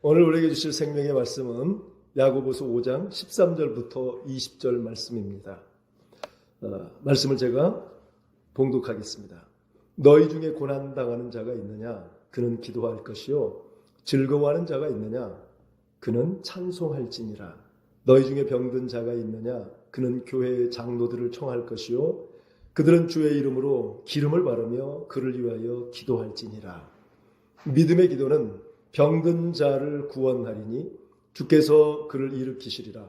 오늘 우리에게 주실 생명의 말씀은 야고보서 5장 13절부터 20절 말씀입니다. 말씀을 제가 봉독하겠습니다. 너희 중에 고난당하는 자가 있느냐? 그는 기도할 것이요. 즐거워하는 자가 있느냐? 그는 찬송할지니라. 너희 중에 병든 자가 있느냐? 그는 교회의 장로들을 청할 것이요. 그들은 주의 이름으로 기름을 바르며 그를 위하여 기도할지니라. 믿음의 기도는 병든 자를 구원하리니 주께서 그를 일으키시리라.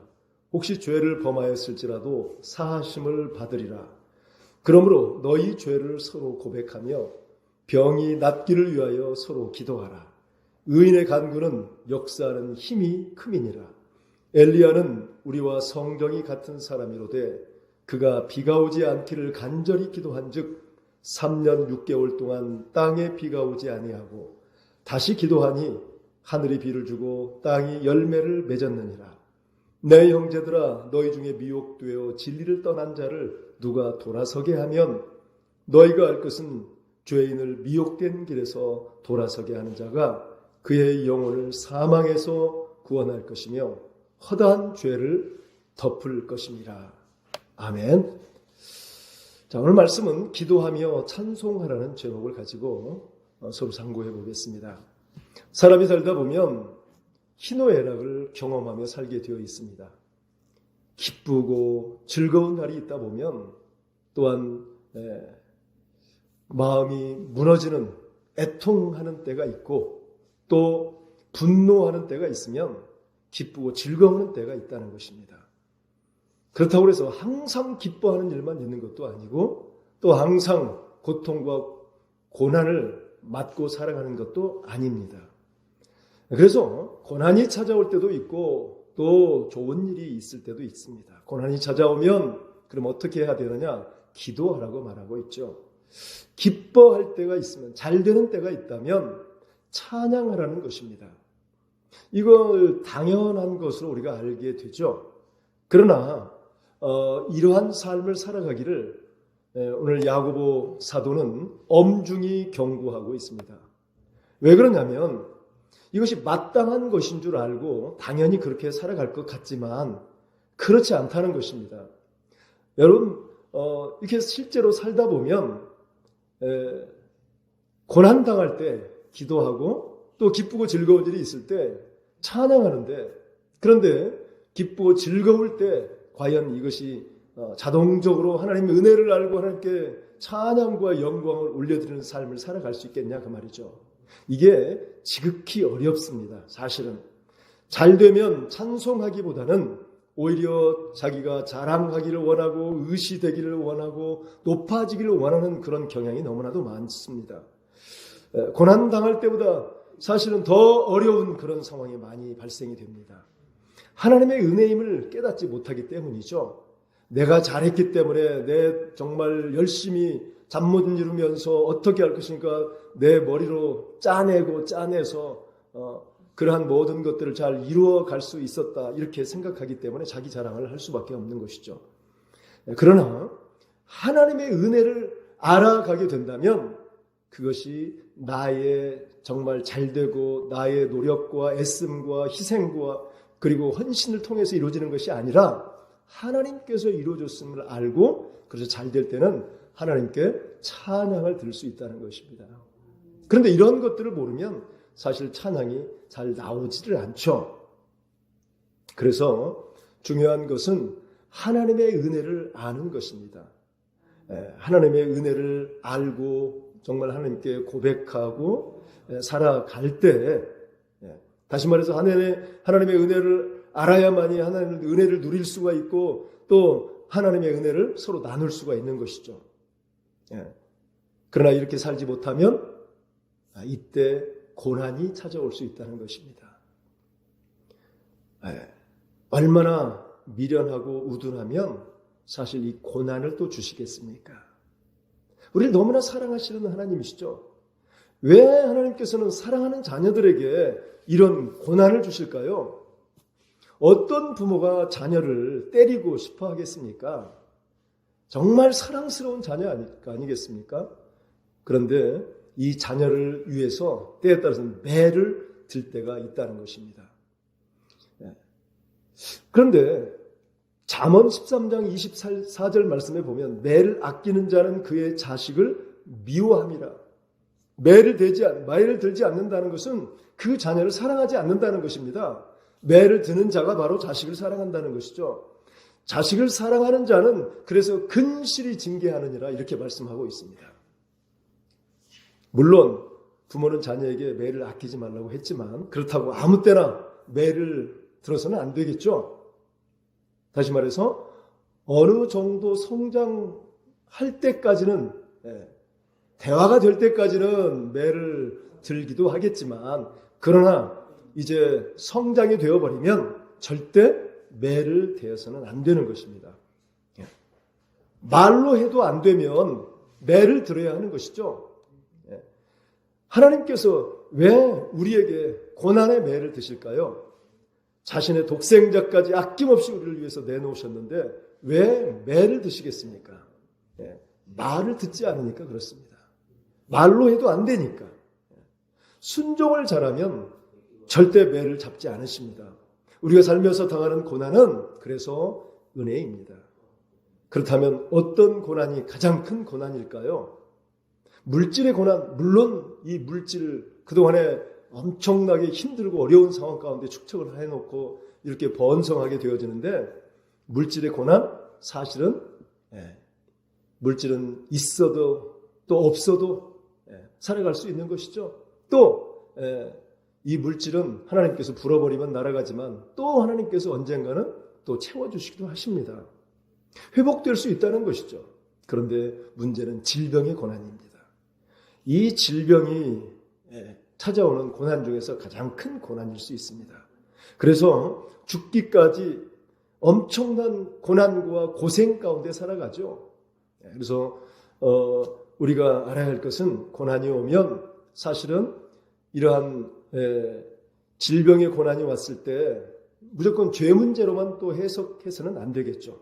혹시 죄를 범하였을지라도 사하심을 받으리라. 그러므로 너희 죄를 서로 고백하며 병이 낫기를 위하여 서로 기도하라. 의인의 간구는 역사하는 힘이 큼이니라. 엘리야는 우리와 성경이 같은 사람이로되 그가 비가 오지 않기를 간절히 기도한즉 3년 6개월 동안 땅에 비가 오지 아니하고 다시 기도하니 하늘이 비를 주고 땅이 열매를 맺었느니라. 내 형제들아, 너희 중에 미혹되어 진리를 떠난 자를 누가 돌아서게 하면 너희가 알 것은 죄인을 미혹된 길에서 돌아서게 하는 자가 그의 영혼을 사망에서 구원할 것이며 허다한 죄를 덮을 것입니다. 아멘. 자, 오늘 말씀은 기도하며 찬송하라는 제목을 가지고 서로 상고해 보겠습니다. 사람이 살다 보면 희노애락을 경험하며 살게 되어 있습니다. 기쁘고 즐거운 날이 있다 보면 또한 마음이 무너지는 애통하는 때가 있고 또 분노하는 때가 있으면 기쁘고 즐거운 때가 있다는 것입니다. 그렇다고 해서 항상 기뻐하는 일만 있는 것도 아니고 또 항상 고통과 고난을 맞고 살아가는 것도 아닙니다. 그래서 고난이 찾아올 때도 있고 또 좋은 일이 있을 때도 있습니다. 고난이 찾아오면 그럼 어떻게 해야 되느냐? 기도하라고 말하고 있죠. 기뻐할 때가 있으면, 잘 되는 때가 있다면 찬양하라는 것입니다. 이걸 당연한 것으로 우리가 알게 되죠. 그러나 이러한 삶을 살아가기를 오늘 야고보 사도는 엄중히 경고하고 있습니다. 왜 그러냐면 이것이 마땅한 것인 줄 알고 당연히 그렇게 살아갈 것 같지만 그렇지 않다는 것입니다. 여러분 이렇게 실제로 살다 보면 고난당할 때 기도하고 또 기쁘고 즐거운 일이 있을 때 찬양하는데 그런데 기쁘고 즐거울 때 과연 이것이 자동적으로 하나님의 은혜를 알고 하나님께 찬양과 영광을 올려드리는 삶을 살아갈 수 있겠냐 그 말이죠. 이게 지극히 어렵습니다. 사실은 잘 되면 찬송하기보다는 오히려 자기가 자랑하기를 원하고 의시되기를 원하고 높아지기를 원하는 그런 경향이 너무나도 많습니다. 고난당할 때보다 사실은 더 어려운 그런 상황이 많이 발생이 됩니다. 하나님의 은혜임을 깨닫지 못하기 때문이죠. 내가 잘했기 때문에 내 정말 열심히 잠 못 이루면서 어떻게 할 것인가 내 머리로 짜내서 그러한 모든 것들을 잘 이루어갈 수 있었다 이렇게 생각하기 때문에 자기 자랑을 할 수밖에 없는 것이죠. 그러나 하나님의 은혜를 알아가게 된다면 그것이 나의 정말 잘되고 나의 노력과 애씀과 희생과 그리고 헌신을 통해서 이루어지는 것이 아니라 하나님께서 이루어졌음을 알고 그래서 잘 될 때는 하나님께 찬양을 드릴 수 있다는 것입니다. 그런데 이런 것들을 모르면 사실 찬양이 잘 나오지를 않죠. 그래서 중요한 것은 하나님의 은혜를 아는 것입니다. 하나님의 은혜를 알고 정말 하나님께 고백하고 살아갈 때 다시 말해서 하나님의 은혜를 알아야만이 하나님의 은혜를 누릴 수가 있고 또 하나님의 은혜를 서로 나눌 수가 있는 것이죠. 그러나 이렇게 살지 못하면 이때 고난이 찾아올 수 있다는 것입니다. 얼마나 미련하고 우둔하면 사실 이 고난을 또 주시겠습니까? 우리를 너무나 사랑하시는 하나님이시죠. 왜 하나님께서는 사랑하는 자녀들에게 이런 고난을 주실까요? 어떤 부모가 자녀를 때리고 싶어 하겠습니까? 정말 사랑스러운 자녀 아니겠습니까? 그런데 이 자녀를 위해서 때에 따라서는 매를 들 때가 있다는 것입니다. 그런데 잠언 13장 24절 말씀에 보면 매를 아끼는 자는 그의 자식을 미워함이라. 매를 들지 않는다는 것은 그 자녀를 사랑하지 않는다는 것입니다. 매를 드는 자가 바로 자식을 사랑한다는 것이죠. 자식을 사랑하는 자는 그래서 근실히 징계하느니라 이렇게 말씀하고 있습니다. 물론 부모는 자녀에게 매를 아끼지 말라고 했지만 그렇다고 아무 때나 매를 들어서는 안 되겠죠. 다시 말해서 어느 정도 성장할 때까지는 대화가 될 때까지는 매를 들기도 하겠지만 그러나 이제 성장이 되어버리면 절대 매를 대해서는 안 되는 것입니다. 말로 해도 안 되면 매를 들어야 하는 것이죠. 하나님께서 왜 우리에게 고난의 매를 드실까요? 자신의 독생자까지 아낌없이 우리를 위해서 내놓으셨는데 왜 매를 드시겠습니까? 말을 듣지 않으니까 그렇습니다. 말로 해도 안 되니까. 순종을 잘하면 절대 매를 잡지 않으십니다. 우리가 살면서 당하는 고난은 그래서 은혜입니다. 그렇다면 어떤 고난이 가장 큰 고난일까요? 물질의 고난, 물론 이 물질을 그동안에 엄청나게 힘들고 어려운 상황 가운데 축적을 해놓고 이렇게 번성하게 되어지는데 물질의 고난, 사실은 물질은 있어도 또 없어도 살아갈 수 있는 것이죠. 또 이 물질은 하나님께서 불어버리면 날아가지만 또 하나님께서 언젠가는 또 채워주시기도 하십니다. 회복될 수 있다는 것이죠. 그런데 문제는 질병의 고난입니다. 이 질병이 찾아오는 고난 중에서 가장 큰 고난일 수 있습니다. 그래서 죽기까지 엄청난 고난과 고생 가운데 살아가죠. 그래서 우리가 알아야 할 것은 고난이 오면 사실은 이러한 질병의 고난이 왔을 때 무조건 죄 문제로만 또 해석해서는 안 되겠죠.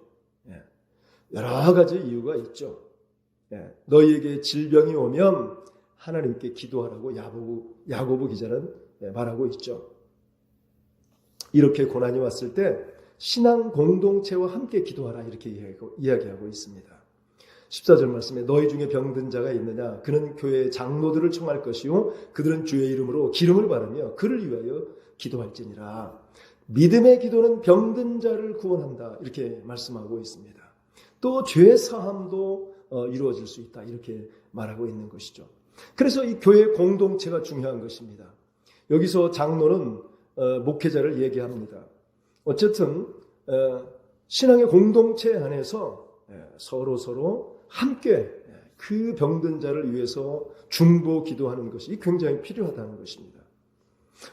여러 가지 이유가 있죠. 너희에게 질병이 오면 하나님께 기도하라고 야고보 기자는 말하고 있죠. 이렇게 고난이 왔을 때 신앙 공동체와 함께 기도하라 이렇게 이야기하고 있습니다. 14절 말씀에 너희 중에 병든 자가 있느냐 그는 교회의 장로들을 청할 것이요 그들은 주의 이름으로 기름을 바르며 그를 위하여 기도할지니라. 믿음의 기도는 병든 자를 구원한다 이렇게 말씀하고 있습니다. 또 죄 사함도 이루어질 수 있다 이렇게 말하고 있는 것이죠. 그래서 이 교회 공동체가 중요한 것입니다. 여기서 장로는 목회자를 얘기합니다. 어쨌든 신앙의 공동체 안에서 서로 함께 그 병든 자를 위해서 중보 기도하는 것이 굉장히 필요하다는 것입니다.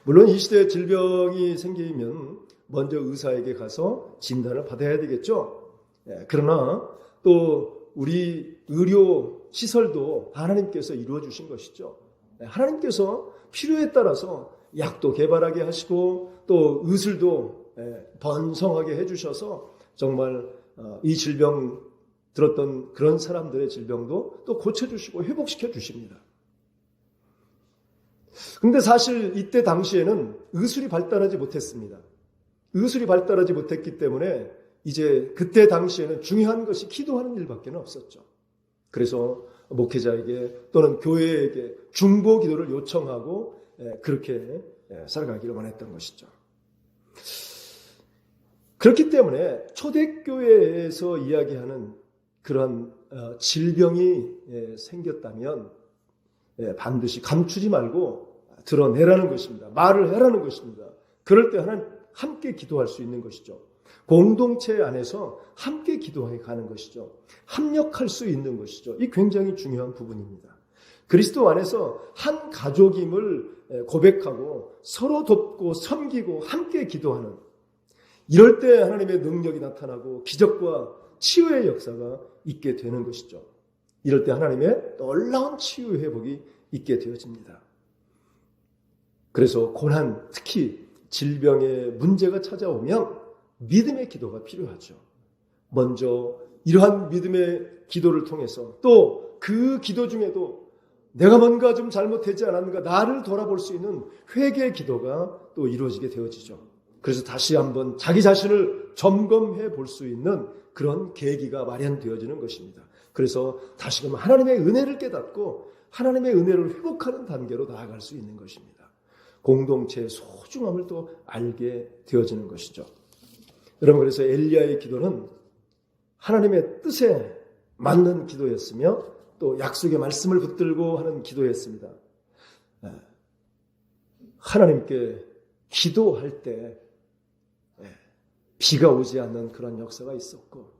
물론 이 시대에 질병이 생기면 먼저 의사에게 가서 진단을 받아야 되겠죠. 그러나 또 우리 의료 시설도 하나님께서 이루어 주신 것이죠. 하나님께서 필요에 따라서 약도 개발하게 하시고 또 의술도 번성하게 해주셔서 정말 이 질병 들었던 그런 사람들의 질병도 또 고쳐주시고 회복시켜 주십니다. 근데 사실 이때 당시에는 의술이 발달하지 못했습니다. 의술이 발달하지 못했기 때문에 이제 그때 당시에는 중요한 것이 기도하는 일밖에 없었죠. 그래서 목회자에게 또는 교회에게 중보 기도를 요청하고 그렇게 살아가기를 원했던 것이죠. 그렇기 때문에 초대교회에서 이야기하는 그런 질병이 생겼다면 반드시 감추지 말고 드러내라는 것입니다. 말을 해라는 것입니다. 그럴 때 하나님 함께 기도할 수 있는 것이죠. 공동체 안에서 함께 기도해 가는 것이죠. 합력할 수 있는 것이죠. 이 굉장히 중요한 부분입니다. 그리스도 안에서 한 가족임을 고백하고 서로 돕고 섬기고 함께 기도하는 이럴 때 하나님의 능력이 나타나고 기적과 치유의 역사가 있게 되는 것이죠. 이럴 때 하나님의 놀라운 치유 회복이 있게 되어집니다. 그래서 고난, 특히 질병의 문제가 찾아오면 믿음의 기도가 필요하죠. 먼저 이러한 믿음의 기도를 통해서 또 그 기도 중에도 내가 뭔가 좀 잘못되지 않았는가 나를 돌아볼 수 있는 회개 기도가 또 이루어지게 되어지죠. 그래서 다시 한번 자기 자신을 점검해 볼 수 있는 그런 계기가 마련되어지는 것입니다. 그래서 다시금 하나님의 은혜를 깨닫고 하나님의 은혜를 회복하는 단계로 나아갈 수 있는 것입니다. 공동체의 소중함을 또 알게 되어지는 것이죠. 여러분, 그래서 엘리야의 기도는 하나님의 뜻에 맞는 기도였으며 또 약속의 말씀을 붙들고 하는 기도였습니다. 하나님께 기도할 때 비가 오지 않는 그런 역사가 있었고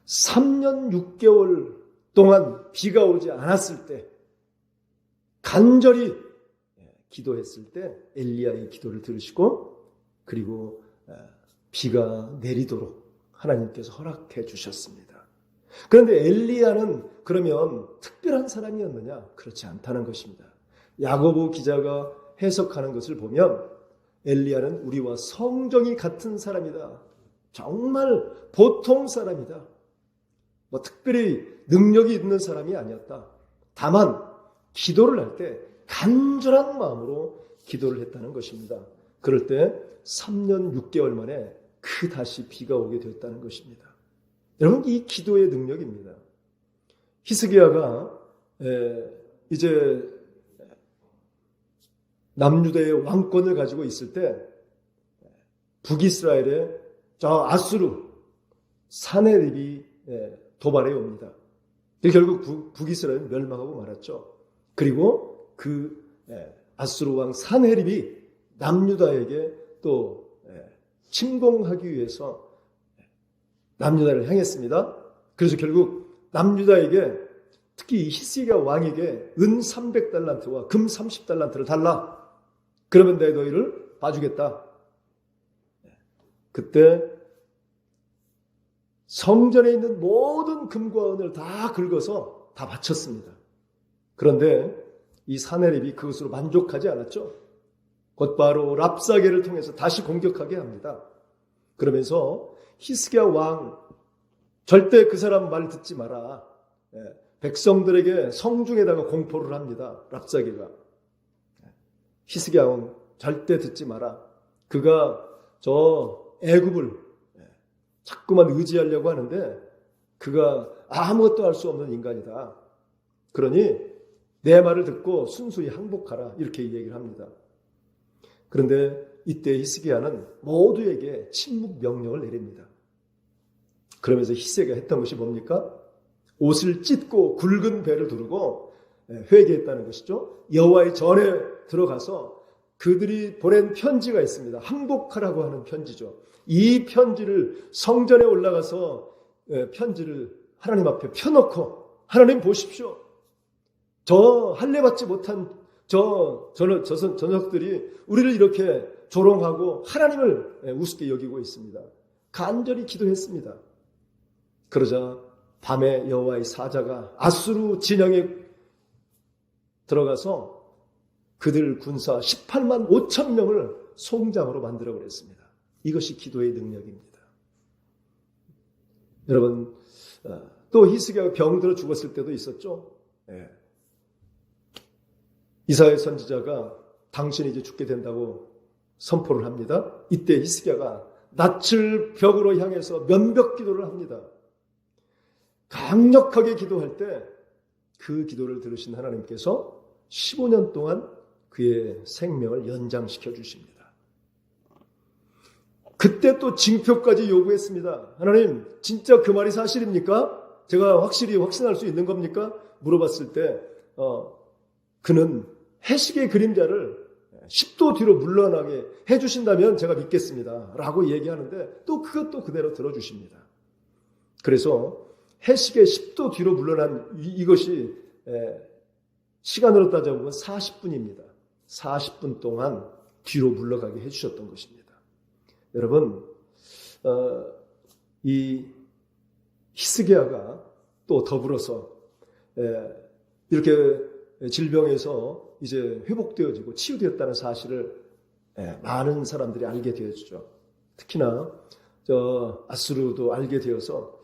3년 6개월 동안 비가 오지 않았을 때 간절히 기도했을 때 엘리야의 기도를 들으시고 그리고 비가 내리도록 하나님께서 허락해 주셨습니다. 그런데 엘리야는 그러면 특별한 사람이었느냐? 그렇지 않다는 것입니다. 야고보 기자가 해석하는 것을 보면 엘리야는 우리와 성정이 같은 사람이다. 정말 보통 사람이다. 뭐 특별히 능력이 있는 사람이 아니었다. 다만 기도를 할 때 간절한 마음으로 기도를 했다는 것입니다. 그럴 때 3년 6개월 만에 다시 비가 오게 되었다는 것입니다. 여러분, 이 기도의 능력입니다. 히스기야가 이제 남유다의 왕권을 가지고 있을 때 북이스라엘의 저 아수르 사네립이 도발해 옵니다. 결국 북이스라엘은 멸망하고 말았죠. 그리고 그 아수르 왕 사네립이 남유다에게 또 침공하기 위해서 남유다를 향했습니다. 그래서 결국 남유다에게 특히 히스기야 왕에게 은 300달란트와 금 30달란트를 달라. 그러면 내 너희를 봐주겠다. 그때 성전에 있는 모든 금과 은을 다 긁어서 다 바쳤습니다. 그런데 이 사네립이 그것으로 만족하지 않았죠. 곧바로 랍사게를 통해서 다시 공격하게 합니다. 그러면서 히스기야 왕 절대 그 사람 말 듣지 마라. 백성들에게 성중에다가 공포를 합니다. 랍사게가. 히스기야 왕 절대 듣지 마라. 그가 저 애굽을 자꾸만 의지하려고 하는데 그가 아무것도 할 수 없는 인간이다. 그러니 내 말을 듣고 순수히 항복하라. 이렇게 얘기를 합니다. 그런데 이때 히스기야는 모두에게 침묵 명령을 내립니다. 그러면서 히스기야가 했던 것이 뭡니까? 옷을 찢고 굵은 배를 두르고 회개했다는 것이죠. 여호와의 전에 들어가서 그들이 보낸 편지가 있습니다. 항복하라고 하는 편지죠. 이 편지를 성전에 올라가서 편지를 하나님 앞에 펴놓고 하나님 보십시오. 저 할례받지 못한 저 녀석들이 우리를 이렇게 조롱하고 하나님을 우습게 여기고 있습니다. 간절히 기도했습니다. 그러자 밤에 여호와의 사자가 아수르 진영에 들어가서 그들 군사 18만 5천 명을 송장으로 만들어 버렸습니다. 이것이 기도의 능력입니다. 여러분, 또 히스기야가 병들어 죽었을 때도 있었죠. 이사야 선지자가 당신이 이제 죽게 된다고 선포를 합니다. 이때 히스기야가 낯을 벽으로 향해서 면벽 기도를 합니다. 강력하게 기도할 때 그 기도를 들으신 하나님께서 15년 동안 그의 생명을 연장시켜 주십니다. 그때 또 징표까지 요구했습니다. 하나님, 진짜 그 말이 사실입니까? 제가 확실히 확신할 수 있는 겁니까? 물어봤을 때 그는 해식의 그림자를 10도 뒤로 물러나게 해주신다면 제가 믿겠습니다. 라고 얘기하는데 또 그것도 그대로 들어주십니다. 그래서 해식의 10도 뒤로 물러난 이것이 시간으로 따져보면 40분입니다. 40분 동안 뒤로 물러가게 해주셨던 것입니다. 여러분, 이 히스기야가 또 더불어서 이렇게 질병에서 이제 회복되어지고 치유되었다는 사실을 많은 사람들이 알게 되어지죠. 특히나 저 아수르도 알게 되어서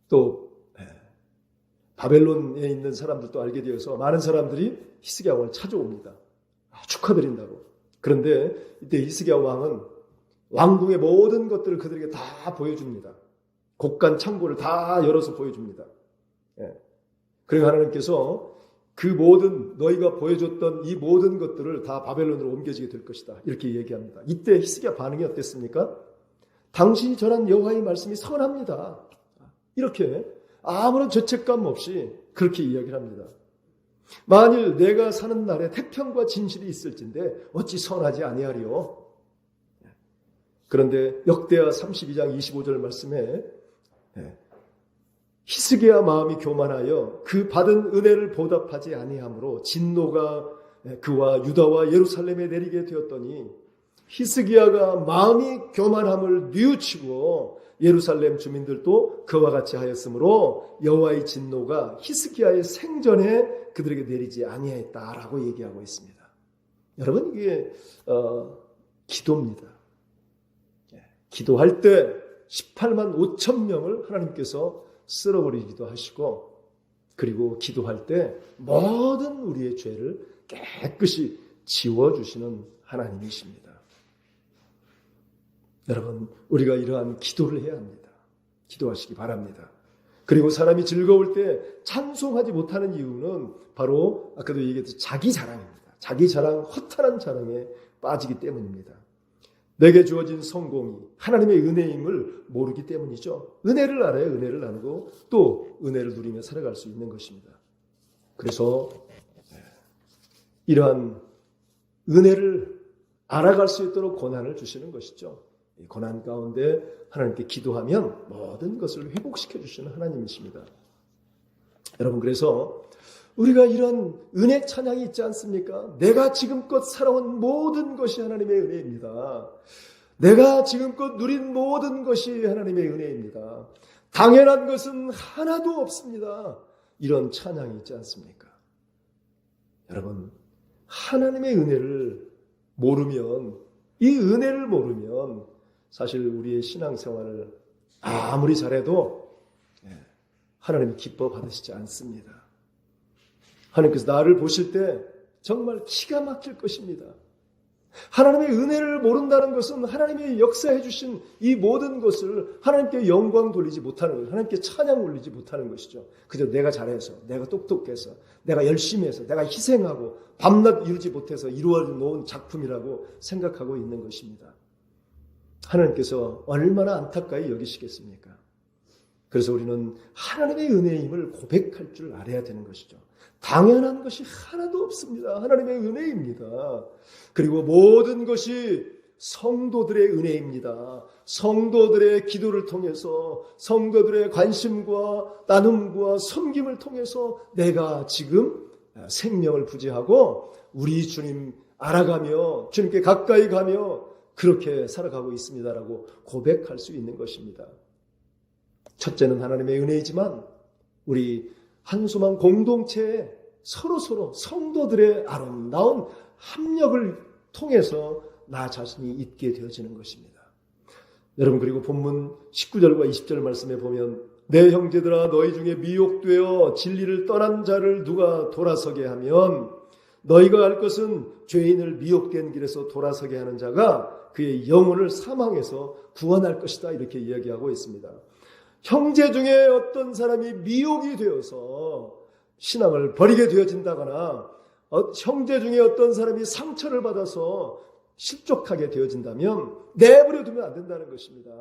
또 바벨론에 있는 사람들도 알게 되어서 많은 사람들이 히스기야 왕을 찾아옵니다. 축하드린다고. 그런데 이때 히스기야 왕은 왕궁의 모든 것들을 그들에게 다 보여줍니다. 곡간 창고를 다 열어서 보여줍니다. 그리고 하나님께서 그 모든 너희가 보여줬던 이 모든 것들을 다 바벨론으로 옮겨지게 될 것이다. 이렇게 얘기합니다. 이때 히스기야 반응이 어땠습니까? 당신이 전한 여호와의 말씀이 선합니다. 이렇게 아무런 죄책감 없이 그렇게 이야기를 합니다. 만일 내가 사는 날에 태평과 진실이 있을진데 어찌 선하지 아니하리요. 그런데 역대하 32장 25절 말씀에 히스기야 마음이 교만하여 그 받은 은혜를 보답하지 아니하므로 진노가 그와 유다와 예루살렘에 내리게 되었더니 히스기야가 마음이 교만함을 뉘우치고 예루살렘 주민들도 그와 같이 하였으므로 여호와의 진노가 히스기야의 생전에 그들에게 내리지 아니하였다라고 얘기하고 있습니다. 여러분 이게 기도입니다. 기도할 때 18만 5천 명을 하나님께서 쓸어버리기도 하시고 그리고 기도할 때 모든 우리의 죄를 깨끗이 지워주시는 하나님이십니다. 여러분 우리가 이러한 기도를 해야 합니다. 기도하시기 바랍니다. 그리고 사람이 즐거울 때 찬송하지 못하는 이유는 바로 아까도 얘기했듯이 자기 자랑입니다. 자기 자랑, 허탄한 자랑에 빠지기 때문입니다. 내게 주어진 성공이 하나님의 은혜임을 모르기 때문이죠. 은혜를 알아야 은혜를 나누고 또 은혜를 누리며 살아갈 수 있는 것입니다. 그래서 이러한 은혜를 알아갈 수 있도록 고난을 주시는 것이죠. 이 고난 가운데 하나님께 기도하면 모든 것을 회복시켜 주시는 하나님이십니다. 여러분 그래서 우리가 이런 은혜 찬양이 있지 않습니까? 내가 지금껏 살아온 모든 것이 하나님의 은혜입니다. 내가 지금껏 누린 모든 것이 하나님의 은혜입니다. 당연한 것은 하나도 없습니다. 이런 찬양이 있지 않습니까? 여러분 하나님의 은혜를 모르면 이 은혜를 모르면 사실 우리의 신앙생활을 아무리 잘해도 하나님이 기뻐 받으시지 않습니다. 하나님께서 나를 보실 때 정말 기가 막힐 것입니다. 하나님의 은혜를 모른다는 것은 하나님이 역사해 주신 이 모든 것을 하나님께 영광 돌리지 못하는 것이죠. 하나님께 찬양 올리지 못하는 것이죠. 그저 내가 잘해서, 내가 똑똑해서, 내가 열심히 해서, 내가 희생하고 밤낮 이루지 못해서 이루어 놓은 작품이라고 생각하고 있는 것입니다. 하나님께서 얼마나 안타까이 여기시겠습니까? 그래서 우리는 하나님의 은혜임을 고백할 줄 알아야 되는 것이죠. 당연한 것이 하나도 없습니다. 하나님의 은혜입니다. 그리고 모든 것이 성도들의 은혜입니다. 성도들의 기도를 통해서 성도들의 관심과 나눔과 섬김을 통해서 내가 지금 생명을 부지하고 우리 주님 알아가며 주님께 가까이 가며 그렇게 살아가고 있습니다라고 고백할 수 있는 것입니다. 첫째는 하나님의 은혜이지만 우리 한소망 공동체에 서로 성도들의 아름다운 합력을 통해서 나 자신이 있게 되어지는 것입니다. 여러분 그리고 본문 19절과 20절 말씀에 보면 내 형제들아 너희 중에 미혹되어 진리를 떠난 자를 누가 돌아서게 하면 너희가 알 것은 죄인을 미혹된 길에서 돌아서게 하는 자가 그의 영혼을 사망해서 구원할 것이다 이렇게 이야기하고 있습니다. 형제 중에 어떤 사람이 미혹이 되어서 신앙을 버리게 되어진다거나 형제 중에 어떤 사람이 상처를 받아서 실족하게 되어진다면 내버려 두면 안 된다는 것입니다.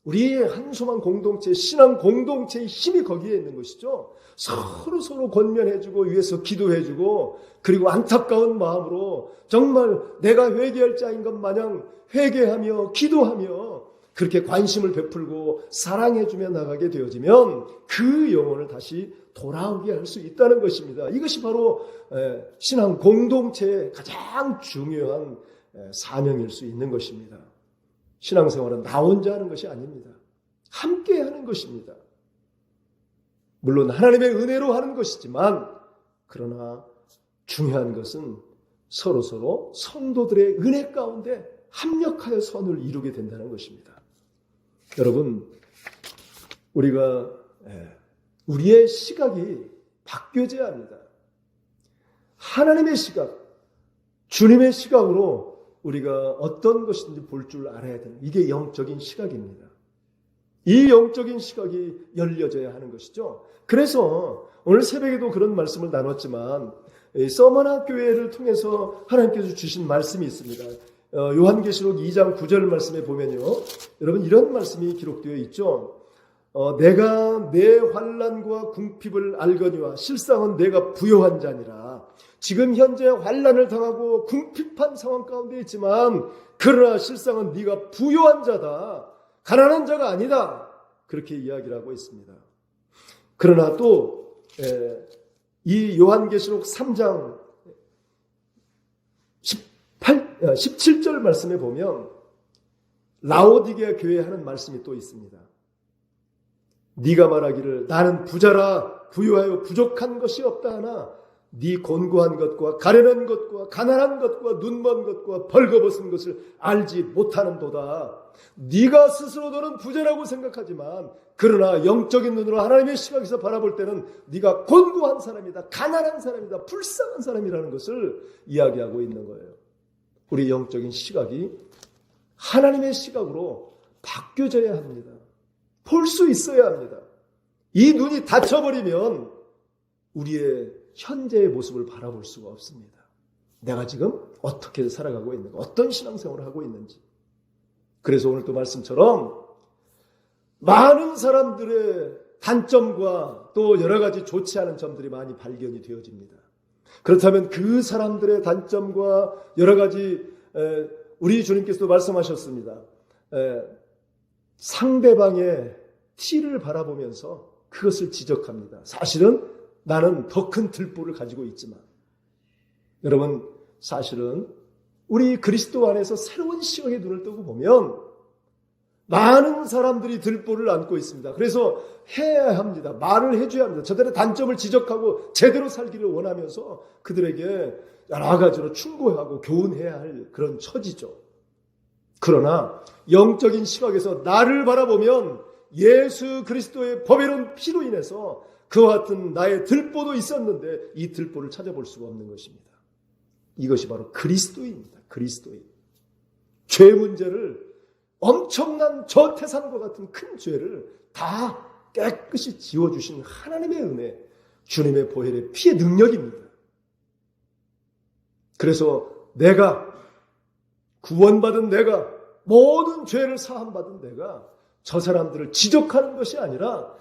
우리의 한소망 공동체, 신앙 공동체의 힘이 거기에 있는 것이죠. 서로 권면해주고 위해서 기도해주고 그리고 안타까운 마음으로 정말 내가 회개할 자인 것 마냥 회개하며 기도하며 그렇게 관심을 베풀고 사랑해주며 나가게 되어지면 그 영혼을 다시 돌아오게 할 수 있다는 것입니다. 이것이 바로 신앙 공동체의 가장 중요한 사명일 수 있는 것입니다. 신앙생활은 나 혼자 하는 것이 아닙니다. 함께 하는 것입니다. 물론 하나님의 은혜로 하는 것이지만 그러나 중요한 것은 서로 성도들의 은혜 가운데 합력하여 선을 이루게 된다는 것입니다. 여러분 우리가 우리의 시각이 바뀌어져야 합니다. 하나님의 시각, 주님의 시각으로 우리가 어떤 것인지 볼 줄 알아야 되는, 이게 영적인 시각입니다. 이 영적인 시각이 열려져야 하는 것이죠. 그래서 오늘 새벽에도 그런 말씀을 나눴지만 서머나 교회를 통해서 하나님께서 주신 말씀이 있습니다. 요한계시록 2장 9절 말씀에 보면요, 여러분 이런 말씀이 기록되어 있죠. 내가 내 환난과 궁핍을 알거니와 실상은 내가 부요한 자니라. 지금 현재 환난을 당하고 궁핍한 상황 가운데 있지만 그러나 실상은 네가 부요한 자다. 가난한 자가 아니다. 그렇게 이야기를 하고 있습니다. 그러나 또 이 요한계시록 3장 17절 말씀에 보면 라오디게아 교회에 하는 말씀이 또 있습니다. 네가 말하기를 나는 부자라 부유하여 부족한 것이 없다 하나 네 곤고한 것과 가련한 것과 가난한 것과 눈먼 것과 벌거벗은 것을 알지 못하는도다. 네가 스스로 너는 부자라고 생각하지만 그러나 영적인 눈으로 하나님의 시각에서 바라볼 때는 네가 곤고한 사람이다, 가난한 사람이다, 불쌍한 사람이라는 것을 이야기하고 있는 거예요. 우리 영적인 시각이 하나님의 시각으로 바뀌어져야 합니다. 볼 수 있어야 합니다. 이 눈이 닫혀버리면 우리의 현재의 모습을 바라볼 수가 없습니다. 내가 지금 어떻게 살아가고 있는가, 어떤 신앙생활을 하고 있는지. 그래서 오늘 또 말씀처럼 많은 사람들의 단점과 또 여러 가지 좋지 않은 점들이 많이 발견이 되어집니다. 그렇다면 그 사람들의 단점과 여러 가지 우리 주님께서도 말씀하셨습니다. 상대방의 티를 바라보면서 그것을 지적합니다. 사실은 나는 더 큰 들보를 가지고 있지만 여러분 사실은 우리 그리스도 안에서 새로운 시각의 눈을 뜨고 보면 많은 사람들이 들보를 안고 있습니다. 그래서 해야 합니다. 말을 해줘야 합니다. 저들의 단점을 지적하고 제대로 살기를 원하면서 그들에게 여러 가지로 충고하고 교훈해야 할 그런 처지죠. 그러나 영적인 시각에서 나를 바라보면 예수 그리스도의 법에로운 피로 인해서 그와 같은 나의 들보도 있었는데 이 들보를 찾아볼 수가 없는 것입니다. 이것이 바로 그리스도입니다. 그리스도인. 죄 문제를 엄청난 저태산과 같은 큰 죄를 다 깨끗이 지워주신 하나님의 은혜, 주님의 보혈의 피의 능력입니다. 그래서 내가 구원받은 내가 모든 죄를 사함받은 내가 저 사람들을 지적하는 것이 아니라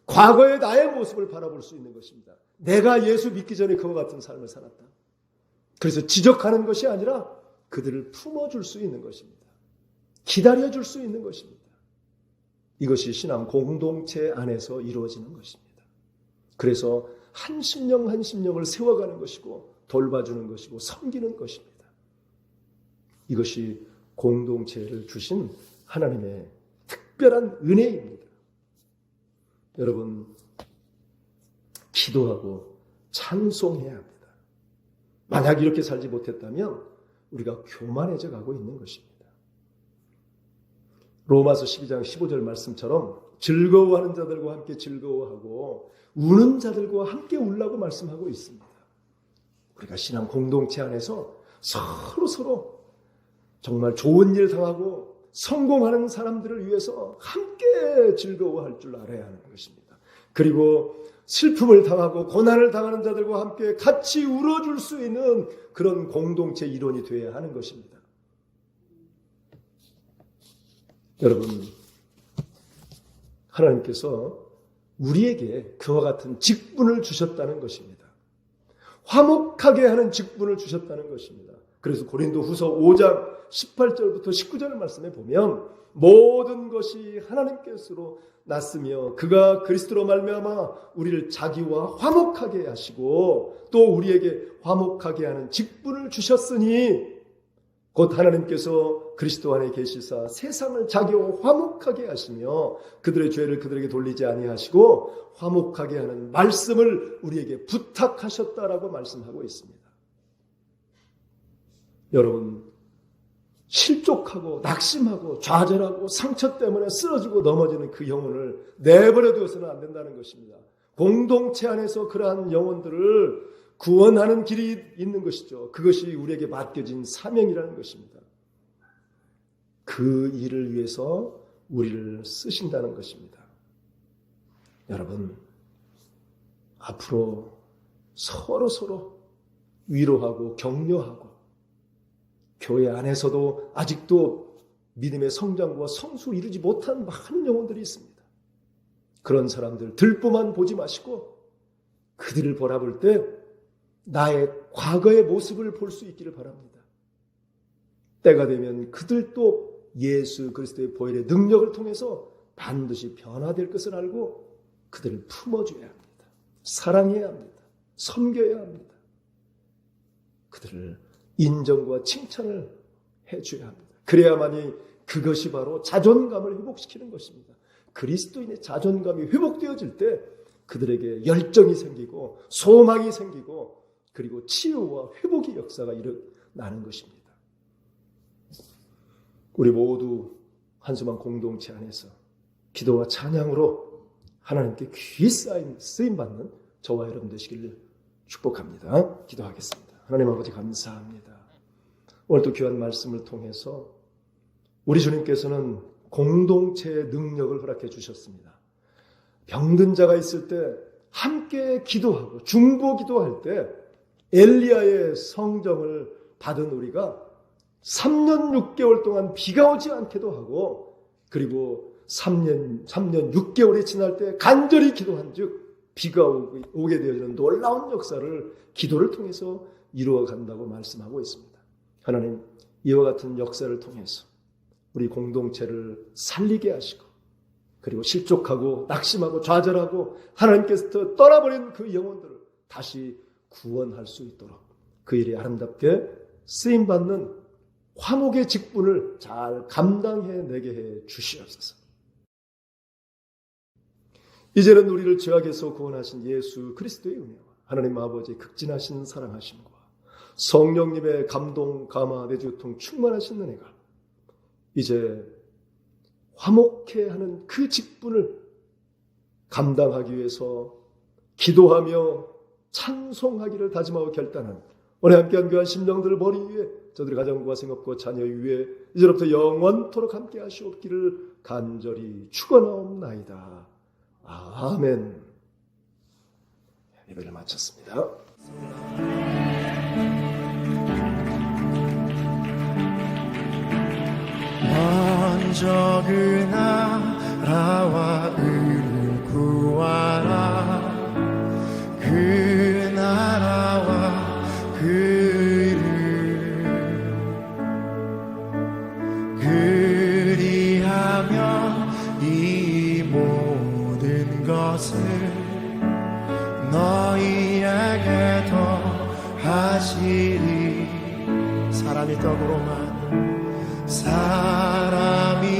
과거의 나의 모습을 바라볼 수 있는 것입니다. 내가 예수 믿기 전에 그와 같은 삶을 살았다. 그래서 지적하는 것이 아니라 그들을 품어줄 수 있는 것입니다. 기다려줄 수 있는 것입니다. 이것이 신앙 공동체 안에서 이루어지는 것입니다. 그래서 한 심령 한 심령을 세워가는 것이고 돌봐주는 것이고 섬기는 것입니다. 이것이 공동체를 주신 하나님의 특별한 은혜입니다. 여러분, 기도하고 찬송해야 합니다. 만약 이렇게 살지 못했다면 우리가 교만해져 가고 있는 것입니다. 로마서 12장 15절 말씀처럼 즐거워하는 자들과 함께 즐거워하고 우는 자들과 함께 울라고 말씀하고 있습니다. 우리가 신앙 공동체 안에서 서로 정말 좋은 일 당하고 성공하는 사람들을 위해서 함께 즐거워할 줄 알아야 하는 것입니다. 그리고 슬픔을 당하고 고난을 당하는 자들과 함께 같이 울어줄 수 있는 그런 공동체 일원이 되어야 하는 것입니다. 여러분, 하나님께서 우리에게 그와 같은 직분을 주셨다는 것입니다. 화목하게 하는 직분을 주셨다는 것입니다. 그래서 고린도후서 5장 18절부터 19절 말씀에 보면 모든 것이 하나님께서로 났으며 그가 그리스도로 말미암아 우리를 자기와 화목하게 하시고 또 우리에게 화목하게 하는 직분을 주셨으니 곧 하나님께서 그리스도 안에 계시사 세상을 자기와 화목하게 하시며 그들의 죄를 그들에게 돌리지 아니하시고 화목하게 하는 말씀을 우리에게 부탁하셨다라고 말씀하고 있습니다. 여러분, 실족하고 낙심하고 좌절하고 상처 때문에 쓰러지고 넘어지는 그 영혼을 내버려 두어서는 안 된다는 것입니다. 공동체 안에서 그러한 영혼들을 구원하는 길이 있는 것이죠. 그것이 우리에게 맡겨진 사명이라는 것입니다. 그 일을 위해서 우리를 쓰신다는 것입니다. 여러분, 앞으로 서로 위로하고 격려하고 교회 안에서도 아직도 믿음의 성장과 성수를 이루지 못한 많은 영혼들이 있습니다. 그런 사람들 들보만 보지 마시고 그들을 바라볼 때 나의 과거의 모습을 볼 수 있기를 바랍니다. 때가 되면 그들도 예수 그리스도의 보혈의 능력을 통해서 반드시 변화될 것을 알고 그들을 품어줘야 합니다. 사랑해야 합니다. 섬겨야 합니다. 그들을 인정과 칭찬을 해줘야 합니다. 그래야만이 그것이 바로 자존감을 회복시키는 것입니다. 그리스도인의 자존감이 회복되어질 때 그들에게 열정이 생기고 소망이 생기고 그리고 치유와 회복의 역사가 일어나는 것입니다. 우리 모두 한수만 공동체 안에서 기도와 찬양으로 하나님께 귀히 쓰임받는 저와 여러분 되시기를 축복합니다. 기도하겠습니다. 하나님 아버지 감사합니다. 오늘도 귀한 말씀을 통해서 우리 주님께서는 공동체의 능력을 허락해 주셨습니다. 병든 자가 있을 때 함께 기도하고 중보 기도할 때 엘리야의 성정을 받은 우리가 3년 6개월 동안 비가 오지 않게도 하고 그리고 3년 6개월이 지날 때 간절히 기도한 즉 비가 오게 되어지는 놀라운 역사를 기도를 통해서 이루어 간다고 말씀하고 있습니다. 하나님, 이와 같은 역사를 통해서 우리 공동체를 살리게 하시고 그리고 실족하고 낙심하고 좌절하고 하나님께서 떠나버린 그 영혼들을 다시 구원할 수 있도록 그 일이 아름답게 쓰임받는 화목의 직분을 잘 감당해내게 해 주시옵소서. 이제는 우리를 죄악에서 구원하신 예수 그리스도의 은혜와 하나님 아버지의 극진하신 사랑하심과 성령님의 감동, 감화, 내주통 충만하신 은혜가 이제 화목해 하는 그 직분을 감당하기 위해서 기도하며 찬송하기를 다짐하고 결단한 오늘 함께한 귀한 심령들을 머리 위에 저들의 가정과 생업과 자녀 위에 이제부터 영원토록 함께 하시옵기를 간절히 축원하옵나이다. 아멘. 예배를 마쳤습니다. 먼저 그 나라와 의를 구하라. 그 나라와 그 의를 그리하면 이 모든 것을 너희에게 더하시리. 사람이